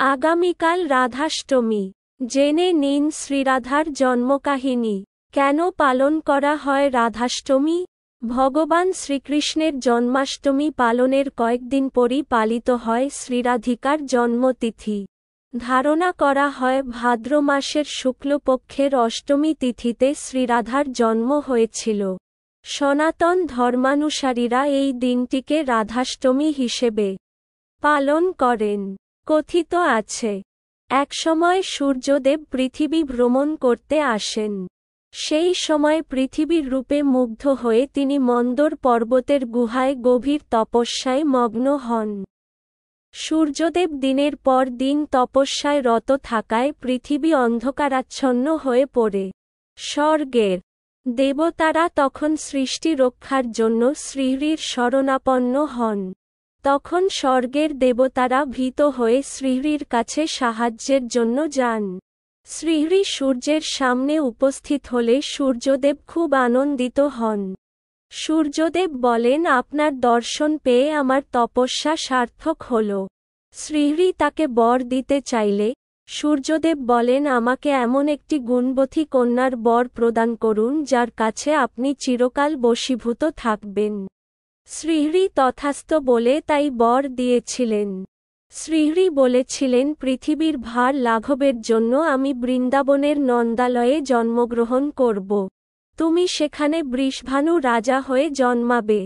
আগামীকাল রাধাষ্টমী। জেনে নিন শ্রীরাধার জন্মকাহিনী। কেন পালন করা হয় রাধাষ্টমী? ভগবান শ্রীকৃষ্ণের জন্মাষ্টমী পালনের কয়েকদিন পরই পালিত হয় শ্রীরাধিকার জন্মতিথি। ধারণা করা হয় ভাদ্র মাসের শুক্লপক্ষের অষ্টমী তিথিতে শ্রীরাধার জন্ম হয়েছিল। সনাতন ধর্মানুসারীরা এই দিনটিকে রাধাষ্টমী হিসেবে পালন করেন। কথিত আছে, একসময় সূর্যদেব পৃথিবী ভ্রমণ করতে আসেন। সেই সময় পৃথিবীর রূপে মুগ্ধ হয়ে তিনি মন্দর পর্বতের গুহায় গভীর তপস্যায় মগ্ন হন। সূর্যদেব দিনের পর দিন তপস্যায় রত থাকায় পৃথিবী অন্ধকারাচ্ছন্ন হয়ে পড়ে। স্বর্গের দেবতারা তখন সৃষ্টি রক্ষার জন্য শ্রীহরির শরণাপন্ন হন। তখন স্বর্গের দেবতারা ভীত হয়ে শ্রীহরির কাছে সাহায্যের জন্য যান। শ্রীহরি সূর্যের সামনে উপস্থিত হলে সূর্যদেব খুব আনন্দিত হন। সূর্যদেব বলেন, আপনার দর্শন পেয়ে আমার তপস্যা সার্থক হল। শ্রীহরি তাকে বর দিতে চাইলে সূর্যদেব বলেন, আমাকে এমন একটি গুণবতী কন্যার বর প্রদান করুন যার কাছে আপনি চিরকাল বশীভূত থাকবেন। শ্রীহরি তথাস্তু বলে তাই বর দিয়েছিলেন। শ্রীহরি বলেছিলেন, পৃথিবীর ভার লাঘবের জন্য আমি বৃন্দাবনের নন্দালয়ে জন্মগ্রহণ করব। তুমি সেখানে বৃষভানু রাজা হয়ে জন্মাবে।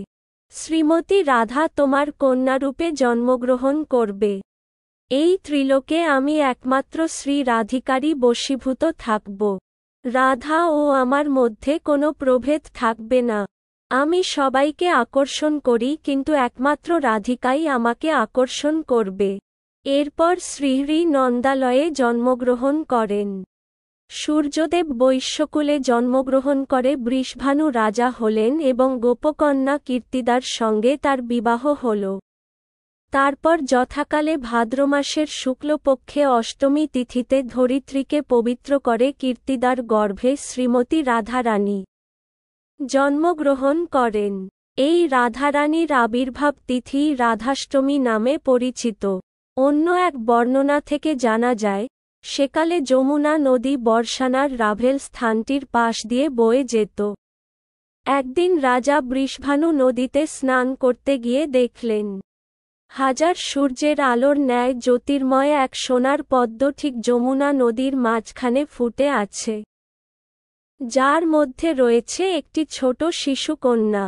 শ্রীমতী রাধা তোমার কন্যারূপে জন্মগ্রহণ করবে। এই ত্রিলোকে আমি একমাত্র শ্রী রাধিকারই বশীভূত থাকব। রাধা ও আমার মধ্যে কোনো প্রভেদ থাকবে না। আমি সবাইকে আকর্ষণ করি, কিন্তু একমাত্র রাধিকাই আমাকে আকর্ষণ করবে। এরপর শ্রীহরি নন্দালয়ে জন্মগ্রহণ করেন। সূর্যদেব বৈশ্যকুলে জন্মগ্রহণ করে বৃষভানু রাজা হলেন এবং গোপকন্যা কীর্তিদার সঙ্গে তার বিবাহ হল। তারপর যথাকালে ভাদ্রমাসের শুক্লপক্ষে অষ্টমী তিথিতে ধরিত্রীকে পবিত্র করে কীর্তিদার গর্ভে শ্রীমতী রাধারানী জন্মগ্রহণ করেন। এই রাধারানীর আবির্ভাব তিথি রাধাষ্টমী নামে পরিচিত। অন্য এক বর্ণনা থেকে জানা যায়, সেকালে যমুনা নদী বর্ষানার রাভেল স্থানটির পাশ দিয়ে বয়ে যেত। একদিন রাজা বৃষভানু নদীতে স্নান করতে গিয়ে দেখলেন, হাজার সূর্যের আলোর ন্যায় জ্যোতির্ময় এক সোনার পদ্ম ঠিক যমুনা নদীর মাঝখানে ফুটে আছে, যার মধ্যে রয়েছে একটি ছোট শিশুকন্যা।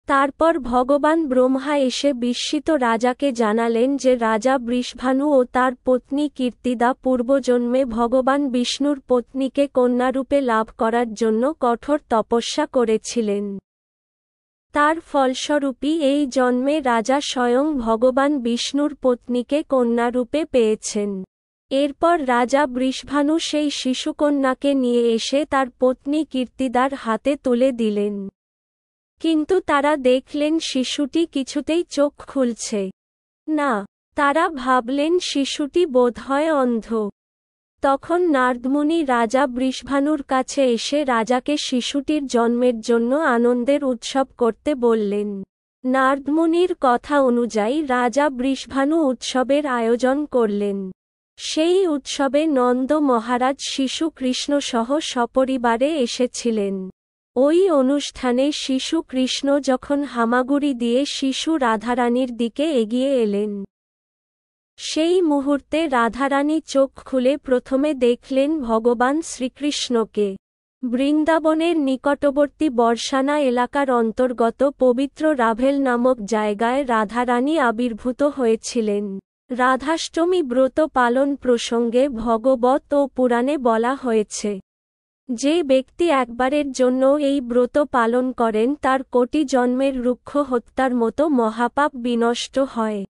তারপর ভগবান ব্রহ্মা এসে বিস্মিত রাজাকে জানালেন যে রাজা বৃষভানু ও তার পত্নী কীর্তিদা পূর্বজন্মে ভগবান বিষ্ণুর পত্নীকে কন্যারূপে লাভ করার জন্য কঠোর তপস্যা করেছিলেন। তার ফলস্বরূপই এই জন্মে রাজা স্বয়ং ভগবান বিষ্ণুর পত্নীকে কন্যারূপে পেয়েছেন। এরপর রাজা বৃষভানু সেই শিশুকন্যাকে নিয়ে এসে তার পত্নী কীর্তিদার হাতে তুলে দিলেন। কিন্তু তারা দেখলেন শিশুটি কিছুতেই চোখ খুলছে না। তারা ভাবলেন শিশুটি বোধহয় অন্ধ। তখন নারদমুনি রাজা বৃষভানুর কাছে এসে রাজাকে শিশুটির জন্মের জন্য আনন্দের উৎসব করতে বললেন। নারদমুনির কথা অনুযায়ী রাজা বৃষভানু উৎসবের আয়োজন করলেন। সেই উৎসবে নন্দ মহারাজ শিশু কৃষ্ণ সহ সপরিবারে এসেছিলেন। ওই অনুষ্ঠানে শিশু কৃষ্ণ যখন হামাগুড়ি দিয়ে শিশু রাধারানীর দিকে এগিয়ে এলেন, সেই মুহূর্তে রাধারানী চোখ খুলে প্রথমে দেখলেন ভগবান শ্রীকৃষ্ণকে। বৃন্দাবনের নিকটবর্তী বর্ষানা এলাকার অন্তর্গত পবিত্র রাভেল নামক জায়গায় রাধারানী আবির্ভূত হয়েছিলেন। রাধাষ্টমী ব্রত পালন প্রসঙ্গে ভগবত ও পুরাণে বলা হয়েছে, যে ব্যক্তি একবারের জন্য এই ব্রত পালন করেন তার কোটি জন্মের রুক্ষ হত্যার মতো মহাপাপ বিনষ্ট হয়।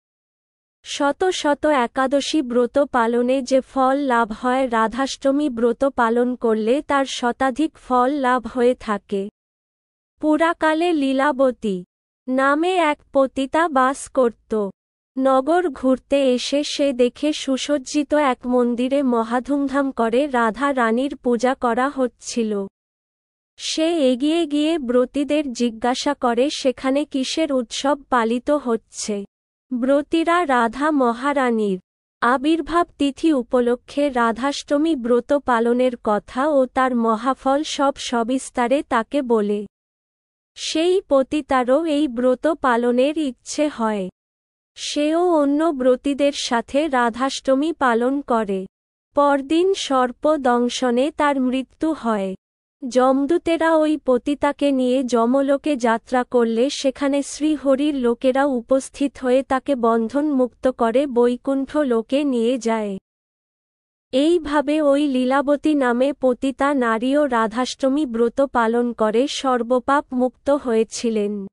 শত শত একাদশী ব্রত পালনে যে ফল লাভ হয়, রাধাষ্টমী ব্রত পালন করলে তার শতাধিক ফল লাভ হয়ে থাকে। পুরাকালে লীলাবতী নামে এক পতিতা বাস করত। নগর ঘুরতে এসে সে দেখে সুসজ্জিত এক মন্দিরে মহাধুমধাম করে রাধা রানীর পূজা করা হচ্ছিল। সে এগিয়ে গিয়ে ব্রতীদের জিজ্ঞাসা করে সেখানে কিসের উৎসব পালিত হচ্ছে। ব্রতীরা রাধা মহারানীর আবির্ভাব তিথি উপলক্ষে রাধাষ্টমী ব্রত পালনের কথা ও তার মহাফল সব সবিস্তারে তাকে বলে। সেই পতিতারও এই ব্রত পালনের ইচ্ছে হয়। সেও অন্য ব্রতীদের সাথে রাধাষ্টমী পালন করে। পরদিন সর্প দংশনে তার মৃত্যু হয়। যমদূতেরা ওই পতিতাকে নিয়ে যমলোকে যাত্রা করলে সেখানে শ্রীহরির লোকেরা উপস্থিত হয়ে তাকে বন্ধন মুক্ত করে বৈকুণ্ঠ লোকে নিয়ে যায়। এইভাবে ওই লীলাবতী নামে পতিতা নারীও রাধাষ্টমী ব্রত পালন করে সর্বপাপ মুক্ত হয়েছিলেন।